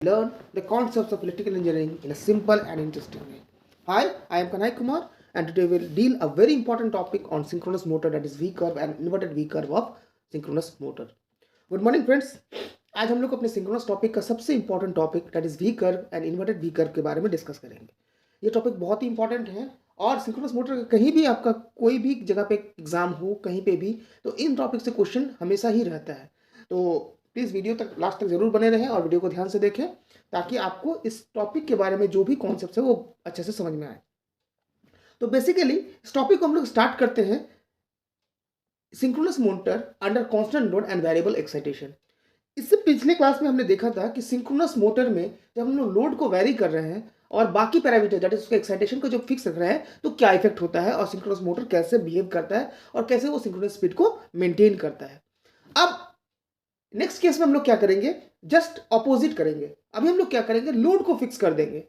Learn the concepts of electrical engineering in a simple and interesting way. Hi, I am Kanai Kumar and today we'll deal a very important topic on synchronous motor, that is V curve and inverted V curve of synchronous motor. Good morning friends. आज हम लोग अपने synchronous topic का सबसे important topic that is V curve and inverted V curve के बारे में discuss करेंगे। ये टॉपिक बहुत ही इंपॉर्टेंट है और सिंक्रोनस मोटर का कहीं भी आपका कोई भी जगह पे एग्जाम हो कहीं पे भी तो इन टॉपिक से क्वेश्चन हमेशा ही रहता है। तो प्लीज़ वीडियो तक लास्ट तक जरूर बने रहें और वीडियो को ध्यान से देखें ताकि आपको इस टॉपिक के बारे में जो भी कॉन्सेप्ट है वो अच्छे से समझ में आए। तो बेसिकली इस टॉपिक को हम लोग स्टार्ट करते हैं synchronous motor under constant load and variable excitation. इससे पिछले क्लास में हमने देखा था कि सिंक्रोनस मोटर में जब हम लोग लोड को वेरी कर रहे हैं और बाकी पैरामीटर दैट इज उसका एक्साइटेशन को जो फिक्स रख रहे हैं तो क्या इफेक्ट होता है और सिंक्रोनस मोटर कैसे बिहेव करता है और कैसे वो सिंक्रोनस स्पीड को मेंटेन करता है। अब नेक्स्ट केस में हम लोग क्या करेंगे, जस्ट ऑपोजिट करेंगे। अभी हम लोग क्या करेंगे, लोड को फिक्स कर देंगे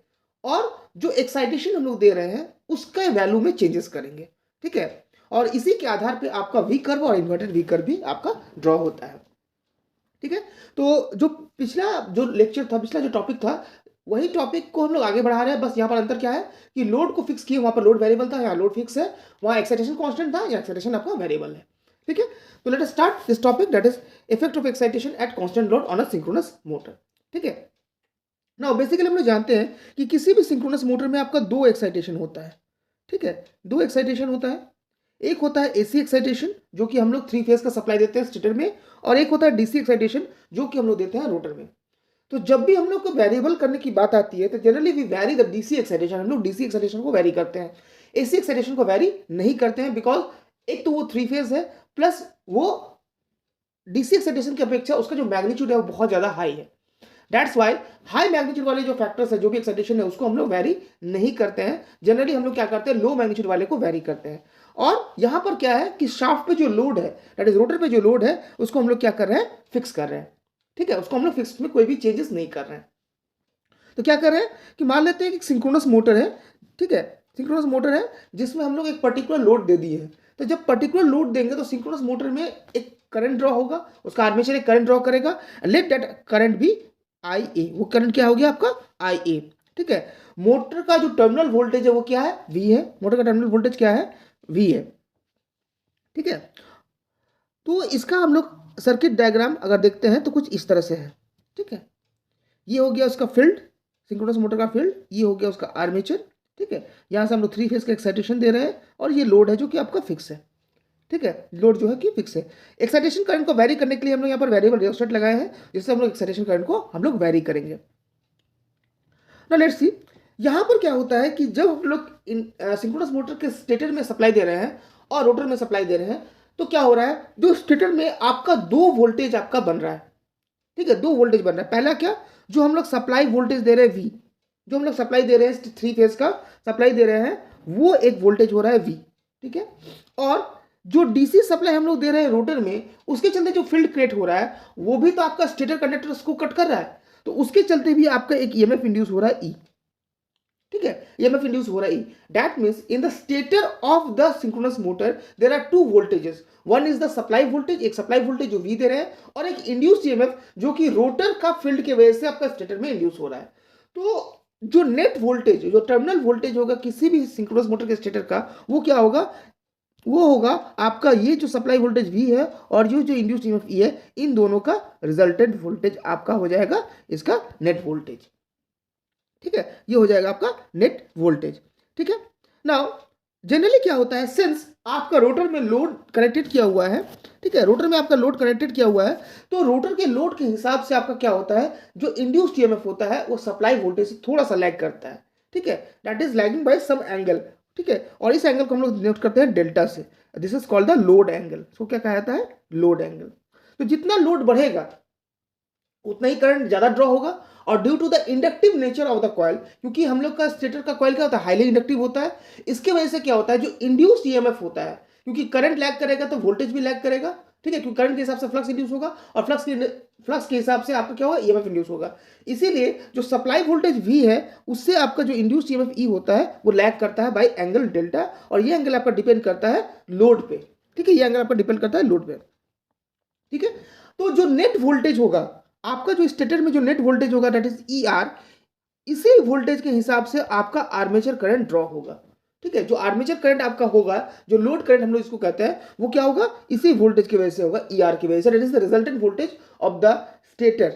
और जो एक्साइटेशन हम लोग दे रहे हैं उसके वैल्यू में चेंजेस करेंगे। ठीक है, और इसी के आधार पे आपका वी कर्व और इन्वर्टेड वी कर्व भी आपका ड्रॉ होता है। ठीक है, तो जो पिछला जो लेक्चर था, पिछला जो टॉपिक था, वही टॉपिक को हम लोग आगे बढ़ा रहे हैं। बस यहाँ पर अंतर क्या है कि लोड को फिक्स किए, वहां पर लोड वेरिएबल था, यहाँ लोड फिक्स है, वहां एक्साइटेशन कांस्टेंट था, यहाँ एक्साइटेशन आपका वेरिएबल है। ठीक है, तो let us start this topic that is effect of excitation at constant load on a synchronous motor. ठीक है, नाउ बेसिकली हम लोग जानते हैं कि किसी भी सिंक्रोनस मोटर में आपका दो एक्साइटेशन होता है। ठीक है, दो एक्साइटेशन होता है। एक होता है एसी एक्साइटेशन जो कि हम लोग 3 फेज का सप्लाई देते हैं स्टेटर में, और एक होता है डीसी एक्साइटेशन जो कि हम लोग देते हैं रोटर में। तो जब भी हम लोग को वेरिएबल करने की बात आती है तो generally we vary the DC excitation, हम लोग डीसी एक्साइटेशन को वैरी करते हैं, एसी एक्साइटेशन को वैरी नहीं करते हैं। बिकॉज एक तो वो 3 फेज है, प्लस वो डीसी एक्साइटेशन की अपेक्षा उसका जो मैग्नीट्यूड है वो बहुत ज्यादा हाई है। दैट्स वाई हाई मैग्नीट्यूड वाले जो फैक्टर्स है, जो भी एक्साइटेशन है, उसको हम लोग वैरी नहीं करते हैं। जनरली हम लोग क्या करते हैं, लो मैग्नीट्यूड वाले को वैरी करते हैं। और यहां पर क्या है कि शाफ्ट पे जो लोड है, दैट इज रोटर पे जो लोड है, उसको हम लोग क्या कर रहे हैं, फिक्स कर रहे हैं। ठीक है, उसको हम लोग फिक्स में कोई भी चेंजेस नहीं कर रहे हैं। तो क्या कर रहे हैं कि मान लेते हैं कि सिंक्रोनस मोटर है। ठीक है, सिंक्रोनस मोटर है जिसमें हम लोग एक पर्टिकुलर लोड दे दिए हैं। तो जब पर्टिकुलर लोड देंगे तो सिंक्रोनस मोटर में एक करंट ड्रॉ होगा, उसका आर्मेचर एक करंट ड्रॉ करेगा। लेट दैट करंट भी आई ए, वो करंट क्या हो गया आपका आई ए। ठीक है, मोटर का जो टर्मिनल वोल्टेज है वो क्या है, वी है। मोटर का टर्मिनल वोल्टेज क्या है, वी है। ठीक है, तो इसका हम लोग सर्किट डायग्राम अगर देखते हैं तो कुछ इस तरह से है। ठीक है, ये हो गया उसका फील्ड, सिंक्रोनस मोटर का फील्ड, ये हो गया उसका आर्मेचर। ठीक है, यहां से हम लोग 3 फेज का एक्साइटेशन दे रहे हैं और ये लोड है जो कि आपका फिक्स है। ठीक है, लोड जो है कि फिक्स है। एक्साइटेशन करंट को वैरी करने के लिए हम लोग यहाँ पर वेरिएबल रियोस्टेट लगाए हैं, जिससे हम लोग एक्साइटेशन करंट को हम लोग वैरी करेंगे। नाउ लेट्स सी, यहाँ पर क्या होता है कि जब हम लोग सिंक्रोनस मोटर के स्टेटर में सप्लाई दे रहे हैं और रोटर में सप्लाई दे रहे हैं तो क्या हो रहा है, जो स्टेटर में आपका दो वोल्टेज आपका बन रहा है। ठीक है, दो वोल्टेज बन रहा है। पहला क्या, जो हम लोग सप्लाई वोल्टेज दे रहे हैं वी, जो हम लोग सप्लाई दे रहे हैं 3 फेज का सप्लाई दे रहे हैं वो एक वोल्टेज हो रहा है वी। ठीक है, और जो डीसी सप्लाई हम लोग दे रहे हैं रोटर में, उसके चलते जो फील्ड क्रिएट हो रहा है वो भी तो आपका स्टेटर कंडक्टर उसको कट कर रहा है, तो उसके चलते भी आपका एक ईएमएफ इंड्यूस हो रहा है ई। ठीक है, ईएमएफ इंड्यूस हो रहा है E. That means in the stator of the synchronous motor there are two voltages. One is the supply voltage, एक सप्लाई वोल्टेज जो वी दे रहे हैं, और एक इंड्यूस्ड ईएमएफ जो कि रोटर का फील्ड की वजह से आपका स्टेटर में इंड्यूस हो रहा है। तो जो नेट वोल्टेज, जो टर्मिनल वोल्टेज होगा किसी भी सिंक्रोनस मोटर के स्टेटर का, वो क्या होगा, वो होगा आपका ये जो सप्लाई वोल्टेज वी है और जो इंड्यूस्ड ईएमएफ ई है, इन दोनों का रिजल्टेंट वोल्टेज आपका हो जाएगा इसका नेट वोल्टेज। ठीक है, ये हो जाएगा आपका नेट वोल्टेज। ठीक है, नाउ जनरली क्या होता है, सिंस आपका रोटर में लोड कनेक्टेड किया हुआ है, ठीक है, रोटर में आपका लोड कनेक्टेड किया हुआ है, तो रोटर के लोड के हिसाब से आपका क्या होता है, जो इंड्यूस्ड ईएमएफ होता है वो सप्लाई वोल्टेज से थोड़ा सा लैग करता है। ठीक है, that is lagging by some angle. ठीक है, और इस एंगल को हम लोग नोट करते हैं डेल्टा से। This is called the load angle. इसको क्या कहा जाता है, लोड एंगल। तो जितना लोड बढ़ेगा उतना ही करंट ज्यादा ड्रॉ होगा, और due to the inductive nature of the coil, क्योंकि हम लोग का स्टेटर का कॉइल क्या होता है, हाईली इंडक्टिव होता है, इसके वजह से क्या होता है, जो इंड्यूस्ड ईएमएफ होता है, क्योंकि करंट लैग करेगा तो वोल्टेज भी लैग करेगा। ठीक है, क्योंकि करंट के हिसाब से फ्लक्स इंड्यूस होगा और फ्लक्स के हिसाब से आपका क्या होगा, ईएमएफ इंड्यूस होगा। इसीलिए जो सप्लाई वोल्टेज वी है उससे आपका जो इंड्यूस्ड ईएमएफ ई होता है वो लैग करता है बाय एंगल डेल्टा, और ये एंगल आपका डिपेंड करता है लोड पे। ठीक है, ये एंगल आपका डिपेंड करता है लोड पे। ठीक है, तो जो नेट वोल्टेज होगा आपका जो स्टेटर में जो नेट वोल्टेज होगा दैट इज ई आर, इसी वोल्टेज के हिसाब से आपका आर्मेचर करंट ड्रॉ होगा। ठीक है, जो आर्मेचर करंट आपका होगा, जो लोड करंट हम लोग इसको कहते हैं, वो क्या होगा, इसी वोल्टेज की वजह से होगा, ई आर की वजह से। That is the resultant voltage of the stator.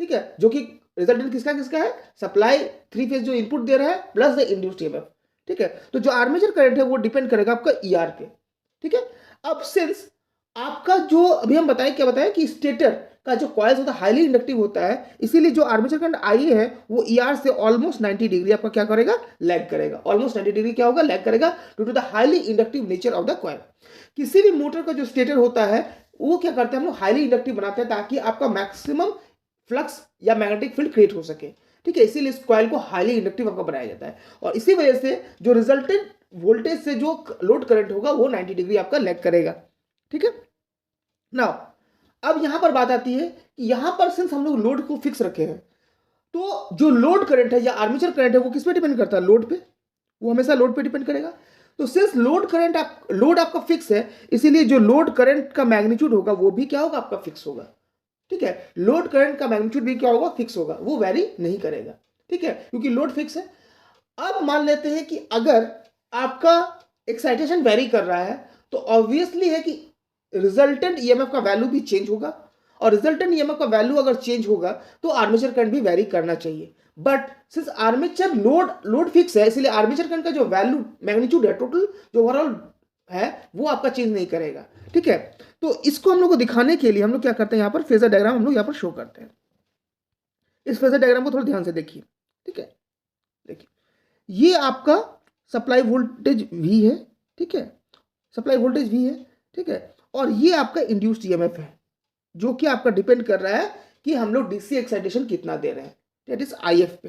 ठीक है, जो कि रिजल्टेंट किसका किसका है, सप्लाई थ्री फेज जो इनपुट दे रहा है प्लस द इंड्यूस्ड ईएमएफ। ठीक है, तो जो आर्मेचर करंट है वो डिपेंड करेगा आपका ई आर पे। ठीक है, अब सिंस आपका जो अभी हम बताएं, क्या बताएं कि स्टेटर का जो कॉइल्स होता है हाईली इंडक्टिव होता है, इसीलिए जो आर्मेचर करंट आई है वो ई आर से ऑलमोस्ट 90 डिग्री आपका क्या करेगा, लैग करेगा। ऑलमोस्ट 90 डिग्री क्या होगा, लैग करेगा, due to the highly inductive nature of the coil. किसी भी मोटर का जो स्टेटर होता है वो क्या करते हैं, हम लोग हाईली इंडक्टिव बनाते हैं ताकि आपका मैक्सिमम फ्लक्स या मैग्नेटिक फील्ड क्रिएट हो सके। ठीक है, इसीलिए इस कॉइल को हाईली इंडक्टिव आपका बनाया जाता है, और इसी वजह से जो रिजल्टेंट वोल्टेज से जो लोड करंट होगा वो 90 डिग्री आपका लैग करेगा। ठीक है, नाउ अब यहां पर बात आती है कि यहां पर सिंस हम लोग लोड को फिक्स रखे हैं, तो जो लोड करंट है या आर्मेचर करंट है वो किस पे डिपेंड करता है, लोड पे। वो हमेशा लोड पे डिपेंड करेगा। तो सिंस लोड करंट लोड आपका फिक्स है, इसीलिए जो लोड करंट का मैग्नीट्यूड होगा वो भी क्या होगा, आपका फिक्स होगा। ठीक है, लोड करंट का मैग्नीट्यूड भी क्या होगा, फिक्स होगा, वो वेरी नहीं करेगा। ठीक है, क्योंकि लोड फिक्स है। अब मान लेते हैं कि अगर आपका एक्साइटेशन वेरी कर रहा है, तो ऑब्वियसली है कि रिजल्टेंट ईएमएफ का वैल्यू भी चेंज होगा, और रिजल्टेंट ईएमएफ का वैल्यू अगर चेंज होगा तो आर्मेचर करंट भी वेरी करना चाहिए। But since armature load fix है, इसलिए आर्मेचर करंट का जो वैल्यू मैग्नीट्यूड है टोटल जो ओवरऑल है वो आपका चेंज नहीं करेगा। ठीक है, तो इसको हम लोग को दिखाने के लिए हम लोग क्या करते हैं, यहाँ पर फेजर डायग्राम हम लोग यहाँ पर शो करते हैं। इस फेजर डायग्राम को थोड़ा ध्यान से देखिए। ठीक है, देखिए ये आपका सप्लाई वोल्टेज V है। ठीक है, सप्लाई वोल्टेज V है। ठीक है, और ये आपका इंड्यूस्ड ईएमएफ है, जो कि आपका डिपेंड कर रहा है कि हम लोग डीसी एक्साइटेशन कितना दे रहे हैं, दैट इज आईएफ पे।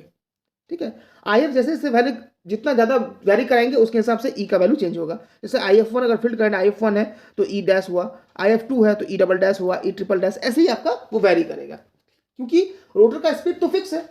ठीक है, आईएफ जैसे जैसे वैल्यू जितना ज़्यादा वैरी कराएंगे उसके हिसाब से ई का वैल्यू चेंज होगा। जैसे IF1 अगर फील्ड करंट IF1 है तो ई डैश हुआ, IF2 है तो ई डबल डैश हुआ, ई ट्रिपल डैश, ऐसे ही आपका वो वैरी करेगा, क्योंकि रोटर का स्पीड तो फिक्स है।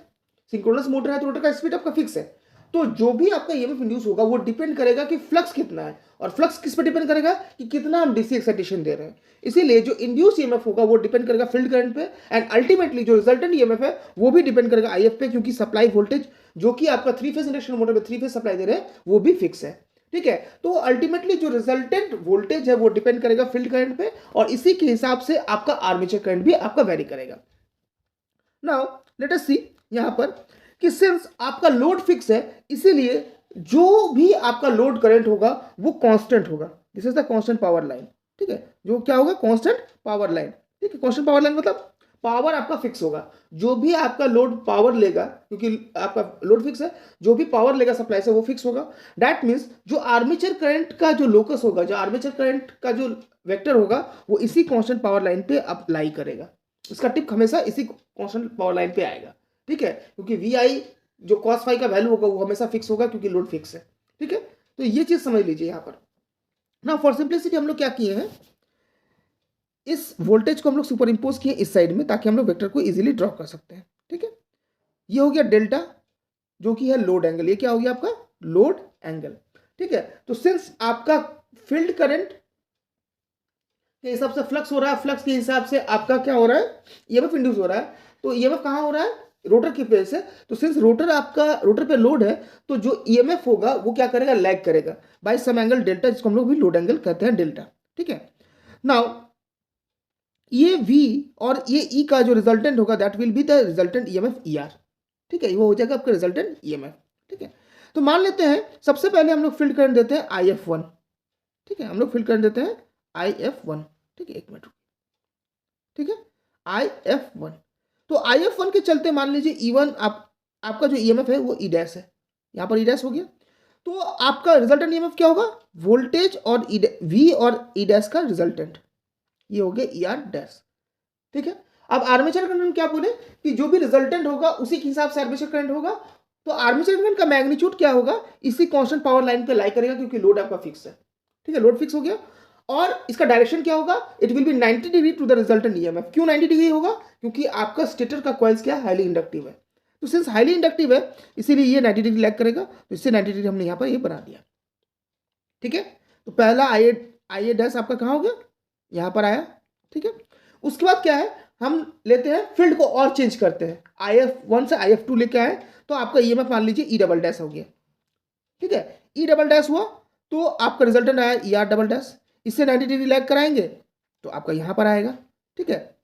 सिंक्रोनस मोटर है तो रोटर का स्पीड आपका फिक्स है। तो जो भी आपका ईएमएफ इंड्यूस होगा वो डिपेंड करेगा कि फ्लक्स कितना है, और फ्लक्स किस पे डिपेंड करेगा कि कितना हम डीसी एक्साइटेशन दे रहे हैं। इसीलिए जो इंड्यूस ईएमएफ होगा वो डिपेंड करेगा फील्ड करंट पे, एंड अल्टीमेटली जो रिजल्टेंट ईएमएफ है वो भी डिपेंड करेगा आईएफ पे, क्योंकि सप्लाई वोल्टेज जो कि आपका थ्री फेज इंडक्शन मोटर में थ्री फेज सप्लाई दे रहे हैं वो भी फिक्स है। ठीक है, तो अल्टीमेटली जो रिजल्टेंट वोल्टेज है वो डिपेंड करेगा फील्ड करंट पे, और इसी के हिसाब से आपका आर्मेचर करंट भी आपका वेरी करेगा। नाउ लेट अस सी यहां पर कि सिंस आपका लोड फिक्स है, इसीलिए जो भी आपका लोड करंट होगा वो कांस्टेंट होगा। This is the constant power line. ठीक है, जो क्या होगा, कांस्टेंट पावर लाइन। ठीक है, कांस्टेंट पावर लाइन मतलब पावर आपका फिक्स होगा। जो भी आपका लोड पावर लेगा, क्योंकि आपका लोड फिक्स है, जो भी पावर लेगा सप्लाई से वो फिक्स होगा। दैट मीन्स जो आर्मेचर करंट का जो लोकस होगा, जो आर्मेचर करंट का जो वेक्टर होगा वो इसी कांस्टेंट पावर लाइन पे अप्लाई करेगा। इसका टिप हमेशा इसी कांस्टेंट पावर लाइन पे आएगा। ठीक है, क्योंकि वी आई जो कॉस फाई का वैल्यू होगा वो हमेशा फिक्स होगा, क्योंकि लोड फिक्स है। ठीक है, तो ये चीज समझ लीजिए यहां पर ना। फॉर सिंपलिसिटी हम लोग क्या किए हैं, इस वोल्टेज को हम लोग सुपर इंपोज किए इस साइड में, ताकि हम लोग वेक्टर को इजीली ड्रॉ कर सकते हैं। ठीक है, ये हो गया डेल्टा, जो कि है लोड एंगल। ये क्या हो गया आपका, लोड एंगल। ठीक है, तो सिंस आपका फील्ड करंट के हिसाब से फ्लक्स हो रहा है, फ्लक्स के हिसाब से आपका क्या हो रहा है, ईएमएफ इंड्यूस हो रहा है। तो ईएमएफ कहाँ हो रहा है, रोटर की पेज से। तो सिंस रोटर पे लोड है, तो जो ईएमएफ होगा वो क्या करेगा, लैग करेगा बाय सम एंगल डेल्टा, जिसको हम लोग भी लोड एंगल कहते हैं, डेल्टा। ठीक है, नाउ ये V और ये E का जो रिजल्टेंट होगा that will be the resultant EMF ER। ठीक है, वो हो जाएगा आपका रिजल्टेंट ईएमएफ। ठीक है, तो मान लेते हैं सबसे पहले हम लोग फील्ड करंट देते हैं IF1। ठीक है, हम लोग फील्ड करंट देते हैं IF1। ठीक है, एक मिनट। ठीक है, IF1। तो IF1 के चलते मान लीजिए E1 आपका जो ईएमएफ है वो E डैश है, यहाँ पर E डैश हो गया। तो आपका रिजल्टेंट ईएमएफ क्या होगा, वोल्टेज और V और E डैश का रिजल्टेंट, ये हो गया ER डैश। ठीक है, अब आर्मेचर करंट हम क्या बोले कि जो भी रिजल्टेंट होगा उसी के हिसाब से आर्मेचर करंट होगा। तो आर्मेचर करंट का मैग्नीट्यूड क्या होगा, इसी कांस्टेंट पावर लाइन पे लाई करेगा, क्योंकि लोड आपका फिक्स है। ठीक है, लोड फिक्स हो गया, और इसका डायरेक्शन क्या होगा, it will be 90 degree to the resultant EMF. क्यों 90 डिग्री होगा, क्योंकि आपका स्टेटर का कॉइल्स क्या हाईली इंडक्टिव है। तो सिंस हाईली इंडक्टिव है इसीलिए ये 90 डिग्री लैग करेगा, तो इससे 90 डिग्री हमने यहाँ पर ये बना दिया। ठीक है, तो पहला आई ए डैश आपका कहाँ हो गया, यहाँ पर आया। ठीक है, उसके बाद क्या है, हम लेते हैं फील्ड को और चेंज करते हैं, IF1 से IF2 लेके आए तो आपका EMF मान लीजिए E डबल डैश हो गया, ठीक है। E डबल डैश हुआ तो आपका रिजल्टेंट आया ER डबल डैश, इससे 90 डिग्री लैग कराएंगे तो आपका यहाँ पर आएगा, ठीक है।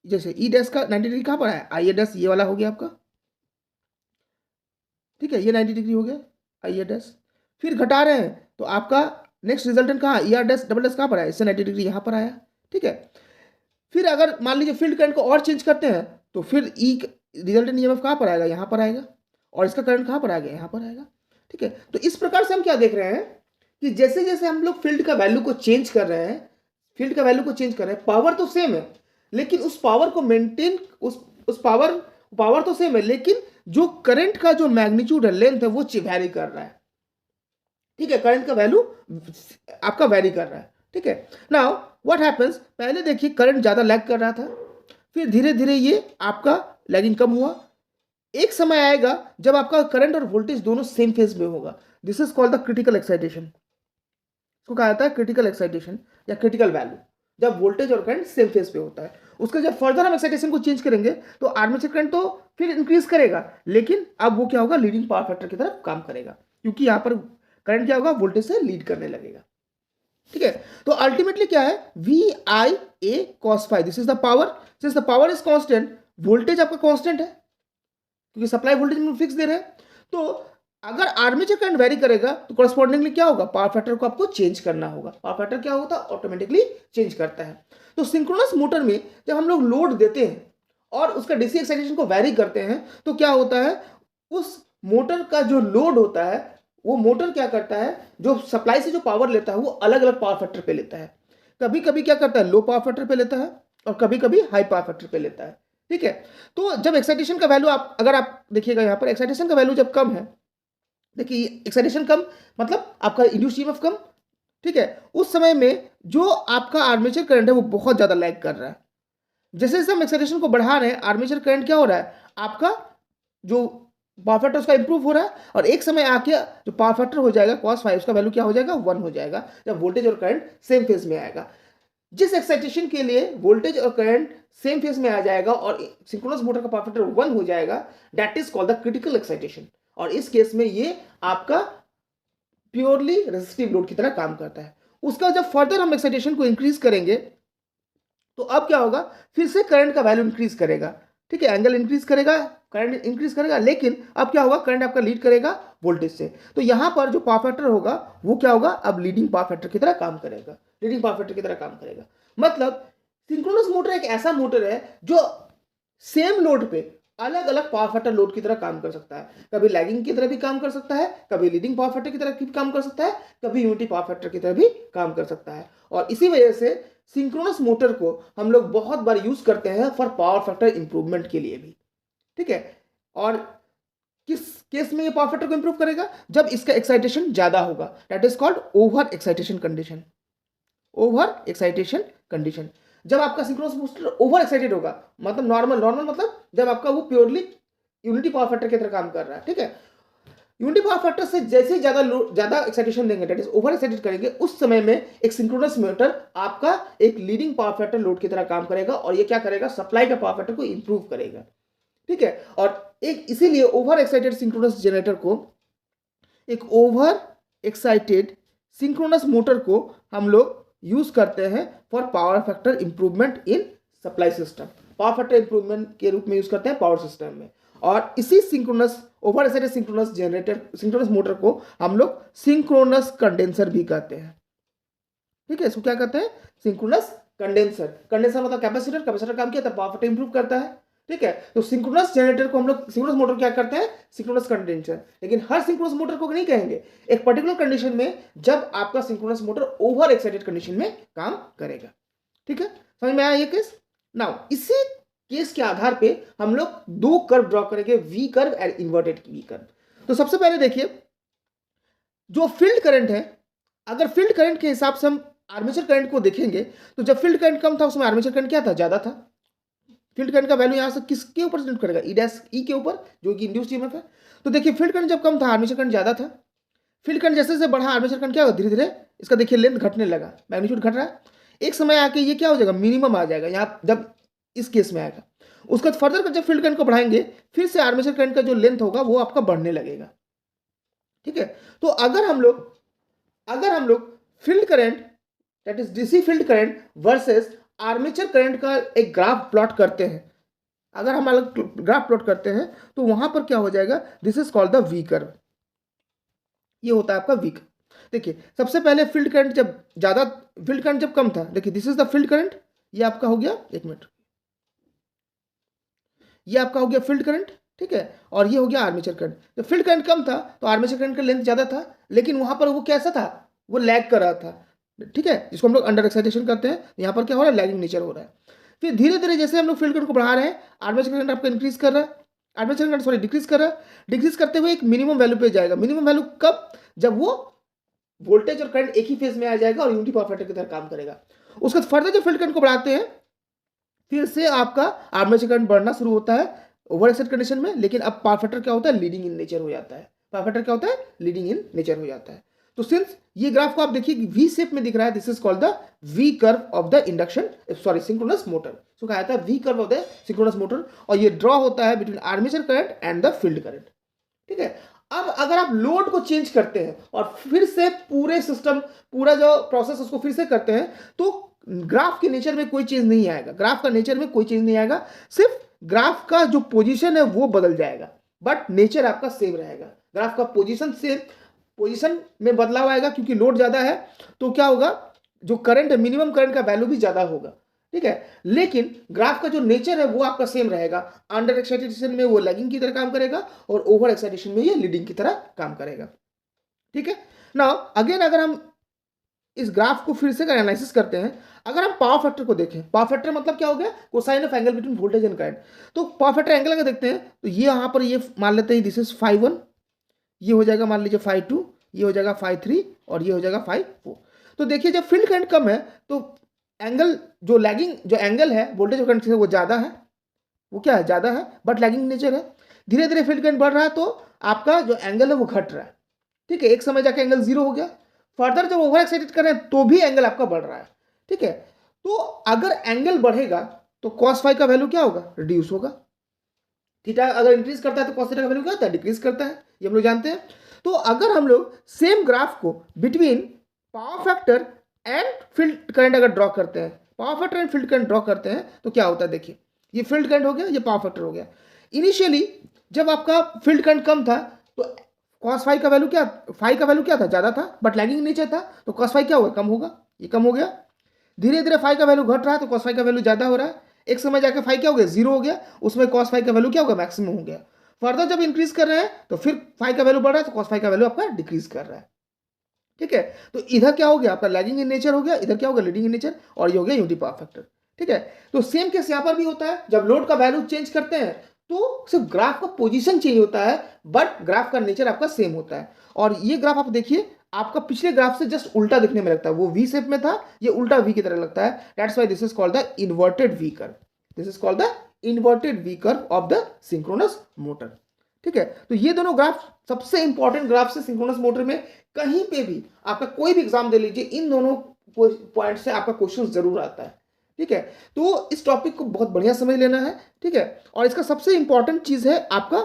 जैसे E डैश का 90 डिग्री कहाँ पर आया, IA डैश ये वाला हो गया आपका, ठीक है, ये 90 डिग्री हो गया IA डैश। फिर घटा रहे हैं तो आपका नेक्स्ट रिजल्टेंट कहाँ, ER डैश डबल डैश कहाँ पर आया, इससे 90 डिग्री यहाँ पर आया, ठीक है। फिर अगर मान लीजिए फील्ड करंट को और चेंज करते हैं तो फिर ई रिजल्टेंट EMF कहाँ पर आएगा, यहाँ पर आएगा, और इसका करंट कहाँ पर आएगा, यहाँ पर आएगा, ठीक है। तो इस प्रकार से हम क्या देख रहे हैं कि जैसे जैसे हम लोग फील्ड का वैल्यू को चेंज कर रहे हैं, फील्ड का वैल्यू को चेंज कर रहे हैं, पावर तो सेम है लेकिन उस पावर को मेंटेन, उस पावर तो सेम है लेकिन जो करंट का जो मैग्नीट्यूड है, लेंथ है, वो वैरी कर रहा है, ठीक है। करंट का वैल्यू आपका वैरी कर रहा है, ठीक है। नाउ व्हाट हैपेंस, पहले देखिए करंट ज़्यादा लैग कर रहा था, फिर धीरे धीरे ये आपका लैगिंग कम हुआ, एक समय आएगा जब आपका करंट और वोल्टेज दोनों सेम फेज में होगा, this is called the critical excitation. इसको कहा जाता है क्रिटिकल एक्साइटेशन या क्रिटिकल वैल्यू, जब वोल्टेज और करंट सेम फेज पे होता है। उसके जब फर्दर हम एक्साइटेशन को चेंज करेंगे तो आर्मेचर करंट तो फिर इंक्रीज करेगा, लेकिन अब वो क्या होगा, लीडिंग पावर फैक्टर की तरफ काम करेगा, क्योंकि यहाँ पर करंट क्या होगा, वोल्टेज से लीड करने लगेगा, ठीक है। तो अल्टीमेटली क्या है, VIA cos phi, this is the power, since the power is constant, voltage आपका कांस्टेंट है क्योंकि सप्लाई वोल्टेज में फिक्स दे रहे हैं, तो अगर आर्मेचर करंट वेरी करेगा तो कॉरस्पॉन्डिंगली क्या होगा, पावर फैक्टर को आपको चेंज करना होगा। पावर फैक्टर क्या होता है, ऑटोमेटिकली चेंज करता है। तो सिंक्रोनस मोटर में जब हम लोग लोड देते हैं और उसका डीसी एक्साइटेशन को वेरी करते हैं तो क्या होता है, उस मोटर का जो लोड होता है, वो मोटर क्या करता है, जो सप्लाई से जो पावर लेता है वो अलग अलग पावर फैक्टर पे लेता है। कभी कभी क्या करता है, लो पावर फैक्टर पे लेता है और कभी कभी हाई पावर फैक्टर पे लेता है, ठीक है। तो जब एक्साइटेशन का वैल्यू आप अगर आप देखिएगा यहाँ पर एक्साइटेशन का वैल्यू जब कम है, देखिए एक्साइटेशन कम मतलब आपका इंड्यूस्ड ईएमएफ कम, ठीक है, उस समय में जो आपका आर्मेचर करंट है वो बहुत ज़्यादा लैग कर रहा है। जैसे जैसे हम एक्साइटेशन को बढ़ा रहे हैं, आर्मेचर करंट क्या हो रहा है, आपका जो पावर फैक्टर उसका इंप्रूव हो रहा है, और एक समय आके जो पावर फैक्टर हो जाएगा cos फाइव, उसका वैल्यू क्या हो जाएगा, 1 हो जाएगा, जब वोल्टेज और करंट सेम फेज में आएगा। जिस एक्साइटेशन के लिए वोल्टेज और करंट सेम फेज में आ जाएगा और सिंक्रोनस मोटर का पावर फैक्टर 1 हो जाएगा, that is called the critical excitation, और इस केस में ये आपका प्योरली रेजिस्टिव लोड की तरह काम करता है। उसका जब फर्दर हम एक्साइटेशन को इंक्रीज करेंगे तो अब क्या होगा, फिर से करंट का वैल्यू इंक्रीज करेगा, ठीक है, एंगल इंक्रीज करेगा, करंट इंक्रीज करेगा, लेकिन अब क्या होगा, करंट आपका लीड करेगा वोल्टेज से, तो यहां पर जो पावर फैक्टर होगा वो क्या होगा, अब लीडिंग पावर फैक्टर की तरह काम करेगा, लीडिंग पावर फैक्टर की तरह काम करेगा। मतलब सिंक्रोनस मोटर एक ऐसा मोटर है जो सेम लोड पे अलग अलग पावर फैक्टर लोड की तरह काम कर सकता है, कभी लैगिंग की तरह भी काम कर सकता है, कभी लीडिंग पावर फैक्टर की तरह भी काम कर सकता है, कभी यूनिटी पावर फैक्टर की तरह भी काम कर सकता है। और इसी वजह से सिंक्रोनस मोटर को हम लोग बहुत बार यूज करते हैं फॉर पावर फैक्टर इंप्रूवमेंट के लिए भी, ठीक है। और किस केस में ये पावर फैक्टर को इंप्रूव करेगा, जब इसका एक्साइटेशन ज्यादा होगा, that is called over excitation condition, over excitation condition. जब आपका सिंक्रोनस मोटर ओवर एक्साइटेड होगा, मतलब नॉर्मल मतलब जब आपका वो प्योरली यूनिटी पावर फैक्टर की तरह काम कर रहा है, ठीक है। यूनिटी पावर फैक्टर से जैसे ज्यादा एक्साइटेशन देंगे, दैट इज ओवर एक्साइटेड करेंगे, उस समय में एक सिंक्रोनस मोटर आपका एक लीडिंग पावर फैक्टर लोड की तरह काम करेगा, और ये क्या करेगा, सप्लाई का पावर फैक्टर को इंप्रूव करेगा, ठीक है। और एक इसीलिए ओवर एक्साइटेड सिंक्रोनस जनरेटर को, एक ओवर एक्साइटेड सिंक्रोनस मोटर को हम लोग यूज करते हैं for power factor improvement in supply system, power factor improvement के रूप में यूज करते हैं पावर सिस्टम में। और इसी synchronous over excited synchronous generator, synchronous motor को हम लोग सिंक्रोनस कंडेंसर भी कहते हैं, ठीक है। इसको क्या कहते हैं, सिंक्रोनस कंडेंसर। कंडेंसर मतलब कैपेसिटर, कैपेसिटर काम किया था पावर फैक्टर इंप्रूव करता है, ठीक है। तो सिंक्रोनस जनरेटर को हम लोग, सिंक्रोनस मोटर क्या करते हैं, सिंक्रोनस कंडेंसर। लेकिन हर सिंक्रोनस मोटर को नहीं कहेंगे, एक पर्टिकुलर कंडीशन में जब आपका synchronous motor over excited condition में काम करेगा, ठीक है। समझ में आया ये केस। नाउ इसी केस के आधार पे हम लोग दो कर्व ड्रॉ करेंगे, V curve and inverted V curve. तो सबसे पहले देखिए, जो फील्ड करंट है, अगर फील्ड करंट के हिसाब से हम आर्मेचर करंट को देखेंगे तो जब फील्ड करंट कम था उसमें आर्मेचर करंट क्या था, ज्यादा था। फील्ड करंट का वैल्यू यहां से किसके ऊपर डिपेंड करेगा, ई डैश ई के ऊपर, जो कि इंड्यूस्ड ईएमएफ है। तो देखिए फील्ड करंट जब कम था आर्मेचर करंट ज्यादा था, फील्ड करंट जैसे जैसे बढ़ा आर्मेचर करंट क्या होगा, धीरे धीरे इसका देखिए लेंथ घटने लगा, मैग्नीट्यूड घट रहा है, एक समय आके ये क्या हो जाएगा, मिनिमम आ जाएगा। यहाँ जब इस केस में आएगा। उसके बाद फर्दर जब फील्ड करंट को बढ़ाएंगे फिर से आर्मेचर करंट का जो लेंथ होगा वो आपका बढ़ने लगेगा। ठीक है, तो अगर हम लोग field current that is DC field current versus armature current का एक ग्राफ प्लॉट करते हैं, अगर हम अलग ग्राफ प्लॉट करते हैं तो वहां पर क्या हो जाएगा, this is called the V curve. ये होता है आपका वी कर्व। देखिए सबसे पहले फील्ड करंट जब कम था, देखिए this is the field current, ये आपका हो गया, एक मिनट, ये आपका हो गया फील्ड करंट, ठीक है, और ये हो गया आर्मेचर करंट। जब फील्ड करंट कम था तो आर्मेचर करंट का लेंथ ज्यादा था, लेकिन वहां पर वो कैसा था, वो लैग कर रहा था, ठीक है, जिसको हम लोग अंडर एक्साइटेशन करते हैं। यहाँ पर क्या हो रहा है, लैगिंग नेचर हो रहा है। फिर धीरे धीरे जैसे हम लोग फील्ड करंट को बढ़ा रहे हैं, आर्मेचर करंट आपका इंक्रीज कर रहा है, आर्मेचर करंट सॉरी डिक्रीज कर रहा है, डिक्रीज करते हुए एक मिनिमम वैल्यू पे जाएगा। मिनिमम वैल्यू कब, जब वो वोल्टेज और करंट एक ही फेज में आ जाएगा और यूनिटी पावर फैक्टर की तरह काम करेगा। उसके बाद फर्दर जब फील्ड करंट को बढ़ाते हैं फिर से आपका आर्मेचर करंट बढ़ना शुरू होता है ओवर एक्साइट कंडीशन में, लेकिन अब पावर फैक्टर क्या होता है, लीडिंग इन नेचर हो जाता है। पावर फैक्टर क्या होता है, लीडिंग इन नेचर हो जाता है। तो सिंस ये ग्राफ को आप देखिए वी शेप में दिख रहा है, this is called the V curve of the induction sorry synchronous motor. So कहा जाता है V curve of the synchronous motor, और ये ड्रॉ होता है between armature current and the field current. ठीक है, अब अगर आप लोड को चेंज करते हैं और फिर से पूरे सिस्टम पूरा जो प्रोसेस उसको फिर से करते हैं तो ग्राफ के नेचर में कोई चेंज नहीं आएगा, ग्राफ का नेचर में कोई चेंज नहीं आएगा, सिर्फ ग्राफ का जो पोजीशन है वो बदल जाएगा, बट नेचर आपका सेम रहेगा। ग्राफ का पोजीशन में बदलाव आएगा क्योंकि लोड ज्यादा है, तो क्या होगा, जो करंट है मिनिमम करंट का वैल्यू भी ज्यादा होगा, ठीक है, लेकिन ग्राफ का जो नेचर है वो आपका सेम रहेगा। अंडर एक्साइटेशन में वो लैगिंग की तरह काम करेगा और ओवर एक्साइटेशन में ये लीडिंग की तरह काम करेगा। ठीक है, नाउ अगेन अगर हम इस ग्राफ को फिर से एनालिसिस करते हैं, अगर हम पावर फैक्टर को देखें, पावर फैक्टर मतलब क्या हो गया, cosine of angle between voltage and current. तो पावर फैक्टर एंगल अगर देखते हैं तो ये यहाँ पर ये मान लेते हैं दिस इज φ1, ये हो जाएगा मान लीजिए φ2, ये हो जाएगा φ3 और ये हो जाएगा φ4। तो देखिए जब फील्ड करंट कम है तो एंगल जो लैगिंग जो एंगल है वोल्टेज और करंट से वो ज़्यादा है, वो क्या है, ज़्यादा है, बट लैगिंग नेचर है। धीरे धीरे फील्ड करंट बढ़ रहा है तो आपका जो एंगल है वो घट रहा है, ठीक है, एक समय जाके एंगल 0 हो गया। फर्दर जब ओवर एक्साइटेड कर रहे हैं तो भी एंगल आपका बढ़ रहा है, ठीक है। तो अगर एंगल बढ़ेगा तो कॉस फाई का वैल्यू क्या होगा, रिड्यूस होगा। थीटा अगर इंक्रीज करता है तो कॉस थीटा का वैल्यू क्या होता है, डिक्रीज करता है, ये हम लोग जानते हैं। तो अगर हम लोग सेम ग्राफ को between power factor and field current अगर ड्रॉ करते हैं, power factor and field current draw करते हैं तो क्या होता है, देखिए ये फील्ड करंट हो गया, ये पावर फैक्टर हो गया। इनिशियली जब आपका फील्ड करंट कम था तो कॉस फाई का वैल्यू क्या था, ज्यादा था, बट लैगिंग नीचे था, तो कॉस फाई क्या होगा, कम होगा, ये कम हो गया। धीरे धीरे फाई का वैल्यू घट रहा है तो कॉस फाई का वैल्यू ज्यादा हो रहा है, एक समय जाकर फाई क्या हो गया, 0 हो गया, उसमें कॉस फाई का वैल्यू क्या होगा, मैक्सिमम हो गया। फर्दर जब इंक्रीज कर रहे हैं तो फिर फाई का वैल्यू बढ़ रहा है तो कॉस फाई का वैल्यू आपका डिक्रीज कर रहा है, ठीक है। तो इधर क्या हो गया, आपका लैगिंग इन नेचर हो गया, इधर क्या हो गया, लीडिंग इन नेचर, और ये हो गया यूनिटी पावर फैक्टर, ठीक है। तो सेम केस यहाँ पर भी होता है, जब लोड का वैल्यू चेंज करते हैं तो सिर्फ ग्राफ का पोजीशन चेंज होता है बट ग्राफ का नेचर आपका सेम होता है। और ये ग्राफ आप देखिए आपका पिछले ग्राफ से जस्ट उल्टा दिखने में लगता है, वो वी शेप में था, ये उल्टा वी की तरह लगता है, that's why this is called the inverted V curve, this is called the inverted V curve of the synchronous motor, ठीक है। तो ये दोनों ग्राफ सबसे इंपॉर्टेंट ग्राफ से सिंक्रोनस मोटर में कहीं पे भी आपका कोई भी एग्जाम दे लीजिए, इन दोनों पॉइंट से आपका क्वेश्चन जरूर आता है, ठीक है। तो इस टॉपिक को बहुत बढ़िया समझ लेना है, ठीक है। और इसका सबसे इंपॉर्टेंट चीज है आपका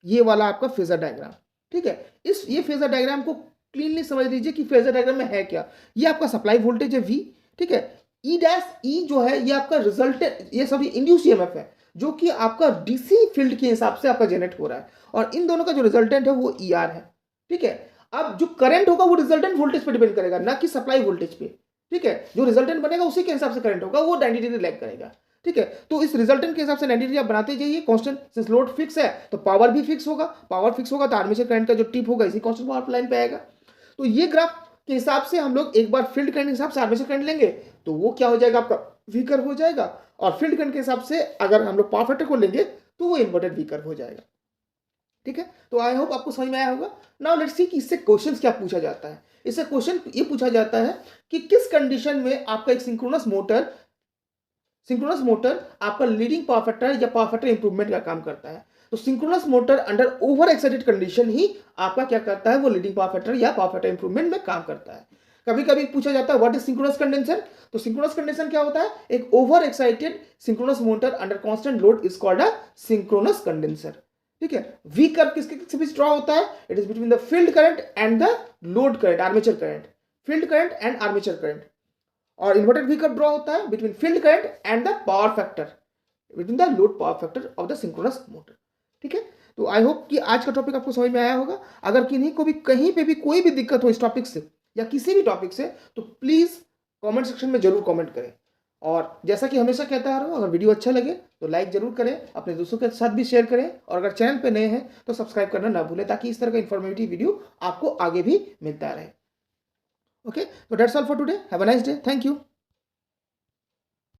ये वाला आपका फेजर डायग्राम, ठीक है। ये फेजर डायग्राम को क्लीनली समझ लीजिए कि फेजर डायग्राम में है क्या। ये आपका सप्लाई वोल्टेज है V, ठीक है। ई जो है ये आपका रिजल्टेंट, ये सभी इंड्यूस ईएमएफ है जो कि आपका डीसी फील्ड के हिसाब से आपका जनरेट हो रहा है, और इन दोनों का जो रिजल्टेंट है वो ER है, ठीक है। अब जो करंट होगा वो रिजल्टेंट वोल्टेज पे डिपेंड करेगा, ना कि सप्लाई वोल्टेज पे, ठीक है। जो रिजल्टेंट बनेगा उसी के हिसाब से करंट होगा, वो 90 डिग्री लैग करेगा, ठीक है। तो इस रिजल्टेंट के हिसाब से 90 डिग्री आप बनाते जाइए कांस्टेंट, सिंस लोड फिक्स है तो पावर भी फिक्स होगा, पावर फिक्स होगा तो आर्मेचर करंट का जो टिप होगा इसी कांस्टेंट पावर लाइन पे आएगा। तो ये ग्राफ के हिसाब से हम लोग एक बार फील्ड करंट के हिसाब से आर्मेचर करंट लेंगे तो वो क्या हो जाएगा, आपका वी कर्व हो जाएगा, और फील्ड करंट के हिसाब से अगर हम लोग पावर फैक्टर को लेंगे तो वो इन्वर्टेड वी कर्व हो जाएगा, ठीक है। तो आई होप आपको समझ में आया होगा। नाउ लेट्स सी कि इससे क्वेश्चन क्या पूछा जाता है। इससे क्वेश्चन ये पूछा जाता है कि किस कंडीशन में आपका एक सिंक्रोनस मोटर आपका लीडिंग पावर फैक्टर या पावर फैक्टर इंप्रूवमेंट का काम करता है। तो synchronous motor under over excited condition ही आपका क्या करता है, वो लीडिंग पावर फैक्टर या पावर फैक्टर इंप्रूवमेंट में काम करता है। कभी कभी पूछा जाता है व्हाट इज सिंक्रोनस कंडेंसर। तो सिंक्रोनस कंडेंसर क्या होता है, एक over excited synchronous motor under constant load is called a synchronous condenser. ठीक है, वी कर्व किसके बीच ड्रॉ होता है, it is between the field current and the load current, armature current, field current and armature current. और inverted V curve draw होता है between field current and the power factor, between the load power factor of the synchronous motor. ठीक है, तो I hope कि आज का topic आपको समझ में आया होगा। अगर किन्हीं को भी कहीं पे भी कोई भी दिक्कत हो इस टॉपिक से या किसी भी टॉपिक से, तो प्लीज कमेंट सेक्शन में जरूर कमेंट करें। और जैसा कि हमेशा कहता आ रहा हूँ, अगर वीडियो अच्छा लगे तो लाइक जरूर करें, अपने दोस्तों के साथ भी शेयर करें, और अगर चैनल पे नए हैं तो सब्सक्राइब करना ना भूलें, ताकि इस तरह का इन्फॉर्मेटिव वीडियो आपको आगे भी मिलता रहे। ओके, तो that's all for today, have a nice day, thank you.